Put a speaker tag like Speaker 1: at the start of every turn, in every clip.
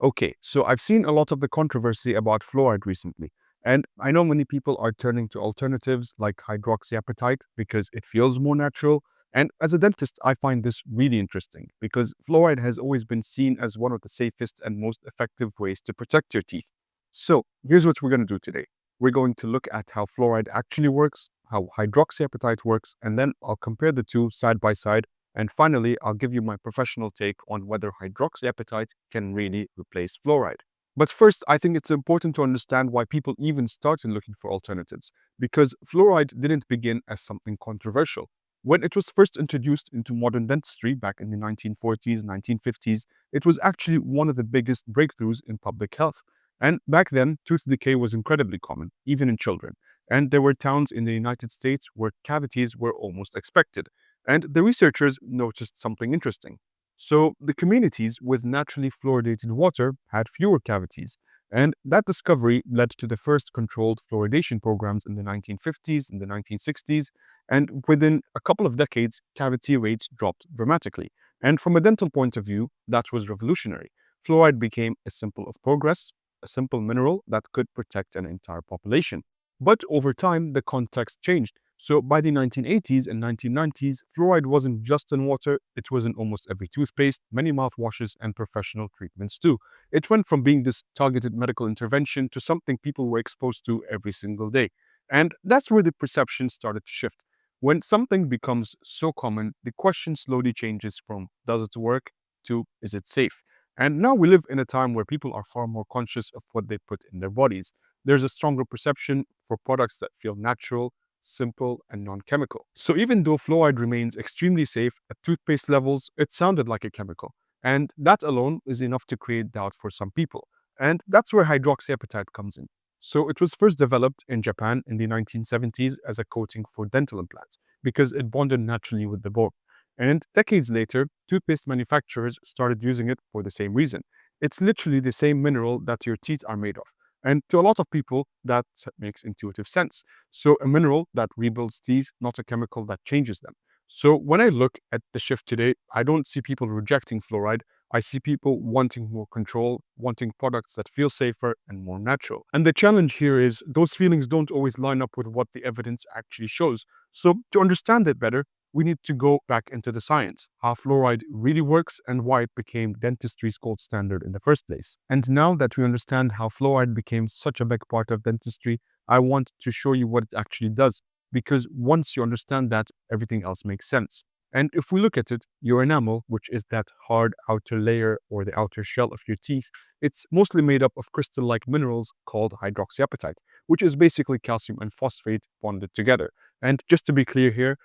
Speaker 1: Okay, so I've seen a lot of the controversy about fluoride recently, and I know many people are turning to alternatives like hydroxyapatite because it feels more natural. And as a dentist, I find this really interesting because fluoride has always been seen as one of the safest and most effective ways to protect your teeth. So here's what we're going to do today. We're going to look at how fluoride actually works, how hydroxyapatite works, and then I'll compare the two side by side, and finally, I'll give you my professional take on whether hydroxyapatite can really replace fluoride. But first, I think it's important to understand why people even started looking for alternatives, because fluoride didn't begin as something controversial. When it was first introduced into modern dentistry back in the 1940s, 1950s, it was actually one of the biggest breakthroughs in public health. And back then, tooth decay was incredibly common, even in children. And there were towns in the United States where cavities were almost expected. And the researchers noticed something interesting. So, the communities with naturally fluoridated water had fewer cavities. And that discovery led to the first controlled fluoridation programs in the 1950s and the 1960s. And within a couple of decades, cavity rates dropped dramatically. And from a dental point of view, that was revolutionary. Fluoride became a symbol of progress, a simple mineral that could protect an entire population. But over time, the context changed. So by the 1980s and 1990s, fluoride wasn't just in water, it was in almost every toothpaste, many mouthwashes, and professional treatments too. It went from being this targeted medical intervention to something people were exposed to every single day. And that's where the perception started to shift. When something becomes so common, the question slowly changes from does it work to is it safe? And now we live in a time where people are far more conscious of what they put in their bodies. There's a stronger perception for products that feel natural, simple, and non-chemical. So even though fluoride remains extremely safe at toothpaste levels, it sounded like a chemical. And that alone is enough to create doubt for some people. And that's where hydroxyapatite comes in. So it was first developed in Japan in the 1970s as a coating for dental implants because it bonded naturally with the bone. And decades later, toothpaste manufacturers started using it for the same reason. It's literally the same mineral that your teeth are made of. And to a lot of people, that makes intuitive sense. So, a mineral that rebuilds teeth, not a chemical that changes them. So, when I look at the shift today, I don't see people rejecting fluoride. I see people wanting more control, wanting products that feel safer and more natural. And the challenge here is those feelings don't always line up with what the evidence actually shows. So, to understand it better, we need to go back into the science, how fluoride really works and why it became dentistry's gold standard in the first place. And now that we understand how fluoride became such a big part of dentistry, I want to show you what it actually does, because once you understand that, everything else makes sense. And if we look at it, your enamel, which is that hard outer layer or the outer shell of your teeth, it's mostly made up of crystal-like minerals called hydroxyapatite, which is basically calcium and phosphate bonded together. And just to be clear here,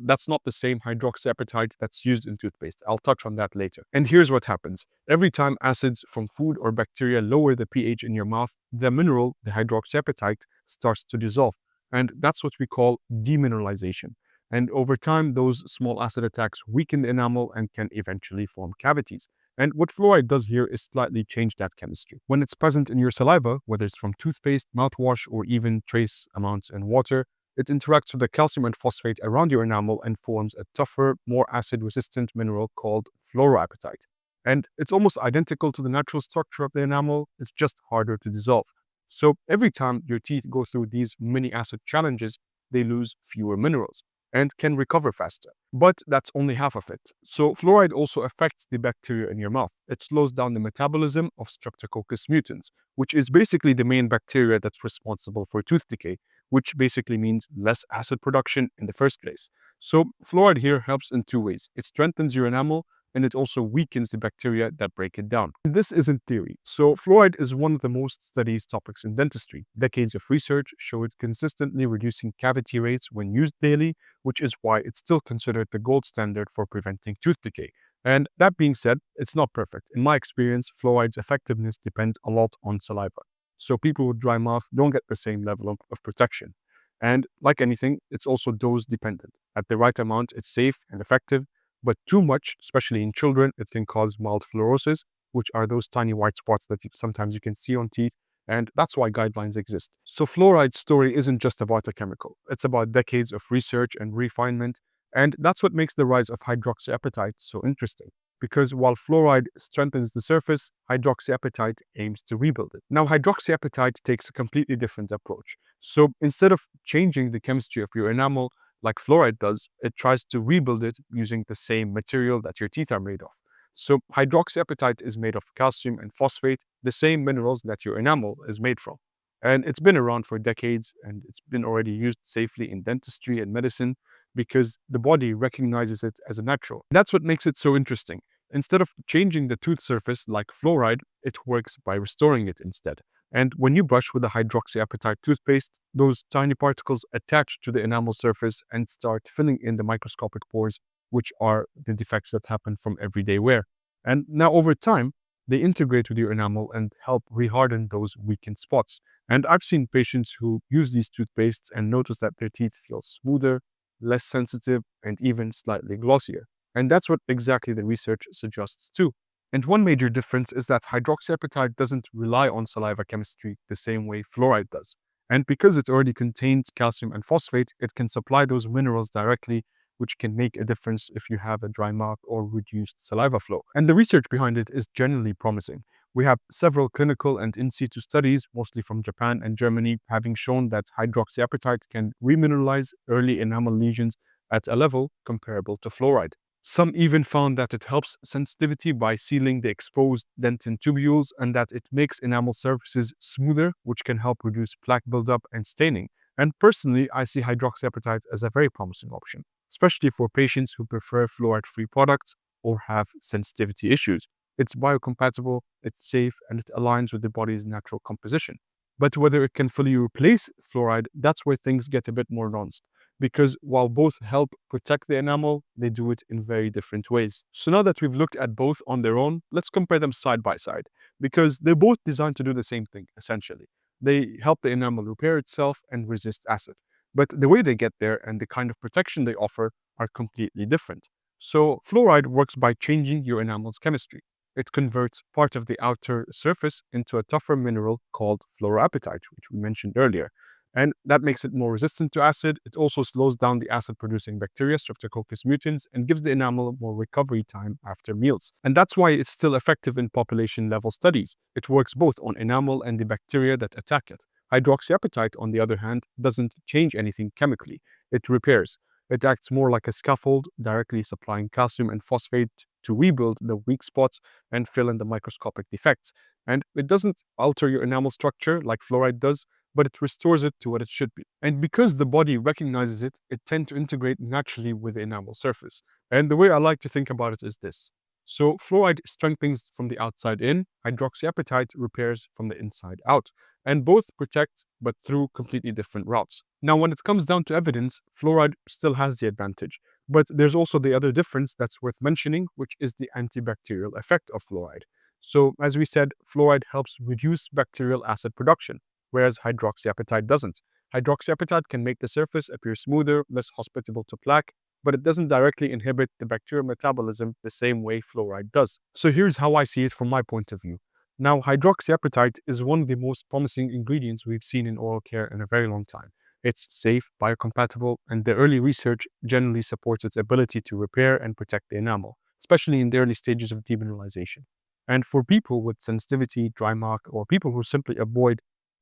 Speaker 1: that's not the same hydroxyapatite that's used in toothpaste. I'll touch on that later. And here's what happens. Every time acids from food or bacteria lower the pH in your mouth, the mineral, the hydroxyapatite, starts to dissolve. And that's what we call demineralization. And over time, those small acid attacks weaken the enamel and can eventually form cavities. And what fluoride does here is slightly change that chemistry. When it's present in your saliva, whether it's from toothpaste, mouthwash, or even trace amounts in water, it interacts with the calcium and phosphate around your enamel and forms a tougher, more acid-resistant mineral called fluoroapatite. And it's almost identical to the natural structure of the enamel, it's just harder to dissolve. So every time your teeth go through these mini acid challenges, they lose fewer minerals and can recover faster. But that's only half of it. So fluoride also affects the bacteria in your mouth. It slows down the metabolism of Streptococcus mutans, which is basically the main bacteria that's responsible for tooth decay, which basically means less acid production in the first place. So fluoride here helps in two ways. It strengthens your enamel and it also weakens the bacteria that break it down. This isn't theory. So fluoride is one of the most studied topics in dentistry. Decades of research show it consistently reducing cavity rates when used daily, which is why it's still considered the gold standard for preventing tooth decay. And that being said, it's not perfect. In my experience, fluoride's effectiveness depends a lot on saliva. So people with dry mouth don't get the same level of protection. And like anything, it's also dose dependent. At the right amount, it's safe and effective, but too much, especially in children, it can cause mild fluorosis, which are those tiny white spots that sometimes you can see on teeth, and that's why guidelines exist. So fluoride's story isn't just about a chemical. It's about decades of research and refinement, and that's what makes the rise of hydroxyapatite so interesting. because while fluoride strengthens the surface, hydroxyapatite aims to rebuild it. Now, hydroxyapatite takes a completely different approach. So instead of changing the chemistry of your enamel like fluoride does, it tries to rebuild it using the same material that your teeth are made of. So hydroxyapatite is made of calcium and phosphate, the same minerals that your enamel is made from. And it's been around for decades, and it's been already used safely in dentistry and medicine because the body recognizes it as a natural. That's what makes it so interesting. Instead of changing the tooth surface like fluoride, it works by restoring it instead. And when you brush with a hydroxyapatite toothpaste, those tiny particles attach to the enamel surface and start filling in the microscopic pores, which are the defects that happen from everyday wear. And now over time, they integrate with your enamel and help reharden those weakened spots. And I've seen patients who use these toothpastes and notice that their teeth feel smoother, less sensitive, and even slightly glossier. And that's what exactly the research suggests too. And one major difference is that hydroxyapatite doesn't rely on saliva chemistry the same way fluoride does. And because it already contains calcium and phosphate, it can supply those minerals directly, which can make a difference if you have a dry mouth or reduced saliva flow. And the research behind it is generally promising. We have several clinical and in situ studies, mostly from Japan and Germany, having shown that hydroxyapatite can remineralize early enamel lesions at a level comparable to fluoride. Some even found that it helps sensitivity by sealing the exposed dentin tubules and that it makes enamel surfaces smoother, which can help reduce plaque buildup and staining. And personally, I see hydroxyapatite as a very promising option, especially for patients who prefer fluoride-free products or have sensitivity issues. It's biocompatible, it's safe, and it aligns with the body's natural composition. But whether it can fully replace fluoride, that's where things get a bit more nuanced. Because while both help protect the enamel, they do it in very different ways. So now that we've looked at both on their own, let's compare them side by side. Because they're both designed to do the same thing, essentially. They help the enamel repair itself and resist acid. But the way they get there and the kind of protection they offer are completely different. So fluoride works by changing your enamel's chemistry. It converts part of the outer surface into a tougher mineral called fluoroapatite, which we mentioned earlier. And that makes it more resistant to acid. It also slows down the acid-producing bacteria, Streptococcus mutans, and gives the enamel more recovery time after meals. And that's why it's still effective in population-level studies. It works both on enamel and the bacteria that attack it. Hydroxyapatite, on the other hand, doesn't change anything chemically. It repairs. It acts more like a scaffold, directly supplying calcium and phosphate to rebuild the weak spots and fill in the microscopic defects. And it doesn't alter your enamel structure like fluoride does, but it restores it to what it should be. And because the body recognizes it, it tends to integrate naturally with the enamel surface. And the way I like to think about it is this. So fluoride strengthens from the outside in, hydroxyapatite repairs from the inside out, and both protect, but through completely different routes. Now, when it comes down to evidence, fluoride still has the advantage, but there's also the other difference that's worth mentioning, which is the antibacterial effect of fluoride. So, as we said, fluoride helps reduce bacterial acid production, whereas hydroxyapatite doesn't. Hydroxyapatite can make the surface appear smoother, less hospitable to plaque, but it doesn't directly inhibit the bacterial metabolism the same way fluoride does. So here's how I see it from my point of view. Now, hydroxyapatite is one of the most promising ingredients we've seen in oral care in a very long time. It's safe, biocompatible, and the early research generally supports its ability to repair and protect the enamel, especially in the early stages of demineralization. And for people with sensitivity, dry mouth, or people who simply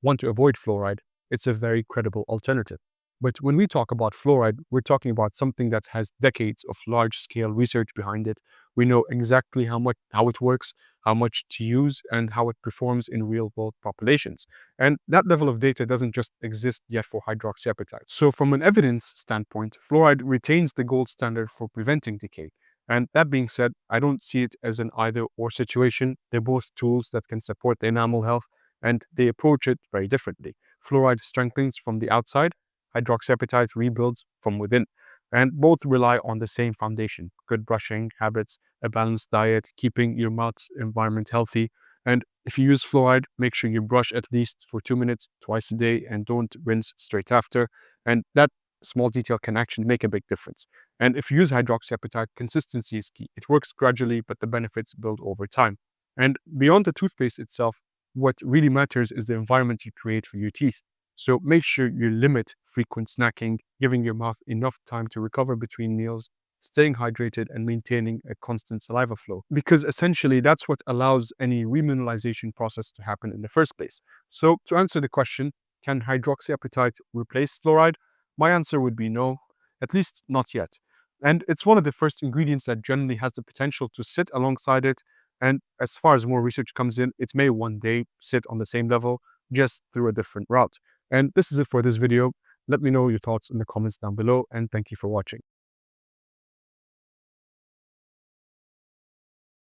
Speaker 1: want to avoid fluoride, it's a very credible alternative. But when we talk about fluoride, we're talking about something that has decades of large-scale research behind it. We know exactly how it works, how much to use, and how it performs in real-world populations. And that level of data doesn't just exist yet for hydroxyapatite. So from an evidence standpoint, fluoride retains the gold standard for preventing decay. And that being said, I don't see it as an either-or situation. They're both tools that can support the enamel health, and they approach it very differently. Fluoride strengthens from the outside, hydroxyapatite rebuilds from within. And both rely on the same foundation: good brushing habits, a balanced diet, keeping your mouth's environment healthy. And if you use fluoride, make sure you brush at least for 2 minutes twice a day and don't rinse straight after. And that small detail can actually make a big difference. And if you use hydroxyapatite, consistency is key. It works gradually, but the benefits build over time. And beyond the toothpaste itself, what really matters is the environment you create for your teeth. So make sure you limit frequent snacking, giving your mouth enough time to recover between meals, staying hydrated, and maintaining a constant saliva flow. Because essentially, that's what allows any remineralization process to happen in the first place. So, to answer the question, can hydroxyapatite replace fluoride? My answer would be no, at least not yet. And it's one of the first ingredients that generally has the potential to sit alongside it. And as far as more research comes in, it may one day sit on the same level, just through a different route. And this is it for this video. Let me know your thoughts in the comments down below, and thank you for watching.